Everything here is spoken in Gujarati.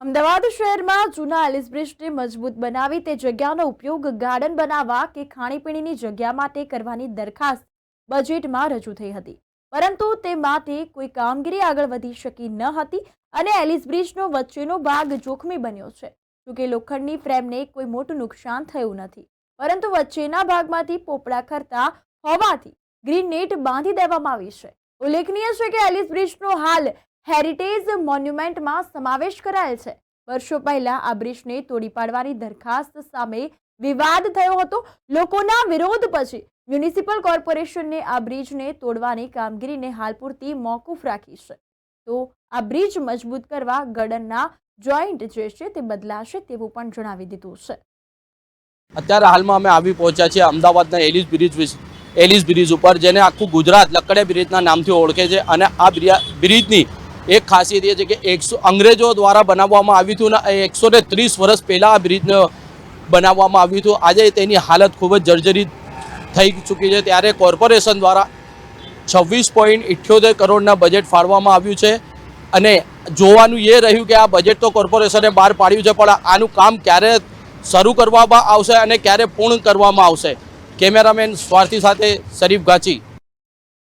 અમદાવાદ શહેરમાં જૂના એલિસ બ્રિજને મજબૂત બનાવી તે જગ્યાનો ઉપયોગ ગાર્ડન બનાવવા કે ખાણીપીણીની જગ્યા માટે કરવાની દરખાસ્ત બજેટમાં રજૂ થઈ હતી, પરંતુ તે માટે કોઈ કામગીરી આગળ વધી શકી ન હતી અને એલિસ બ્રિજનો વચ્ચેનો ભાગ જોખમી બન્યો છે। જોકે લોખંડની ફ્રેમને કોઈ મોટું નુકસાન થયું નથી, પરંતુ વચ્ચેના ભાગમાંથી પોપડા ખરતા હોવાથી ગ્રીન નેટ બાંધી દેવામાં આવી છે। ઉલ્લેખનીય છે કે એલિસ બ્રિજનો હાલ હેરિટેજ મોન્યુમેન્ટમાં સમાવેશ કરાયેલ છે। વર્ષો પહેલા આ બ્રિજને તોડી પાડવાની દરખાસ્ત સામે વિવાદ થયો હતો। લોકોના વિરોધ પછી મ્યુનિસિપલ કોર્પોરેશને આ બ્રિજને તોડવાની કામગીરીને હાલ પૂરતી મોકૂફ રાખી છે। તો આ બ્રિજ મજબૂત કરવા ગર્ડરના જોઈન્ટ જે છે તે બદલાશે તેવું પણ જણાવી દીધું છે। અત્યારે હાલમાં અમે આવી પહોંચ્યા છીએ અમદાવાદના એલિસ બ્રિજ ઉપર, જેને આખું ગુજરાત લક્કડે બ્રિજના નામથી ઓળખે છે। અને આ બ્રિજની એક ખાસિયત એ છે કે અંગ્રેજો દ્વારા બનાવવામાં આવ્યું હતું ને 130 વર્ષ પહેલાં આ બ્રિજને બનાવવામાં આવ્યું હતું। આજે તેની હાલત ખૂબ જ જર્જરિત થઈ ચૂકી છે, ત્યારે કોર્પોરેશન દ્વારા 26.78 કરોડના બજેટ ફાળવવામાં આવ્યું છે। અને જોવાનું એ રહ્યું કે આ બજેટ તો કોર્પોરેશને બહાર પાડ્યું છે, પણ આનું કામ ક્યારે શરૂ કરવામાં આવશે અને ક્યારે પૂર્ણ કરવામાં આવશે। કેમેરામેન સ્વાર્થી સાથે શરીફ ગાચી।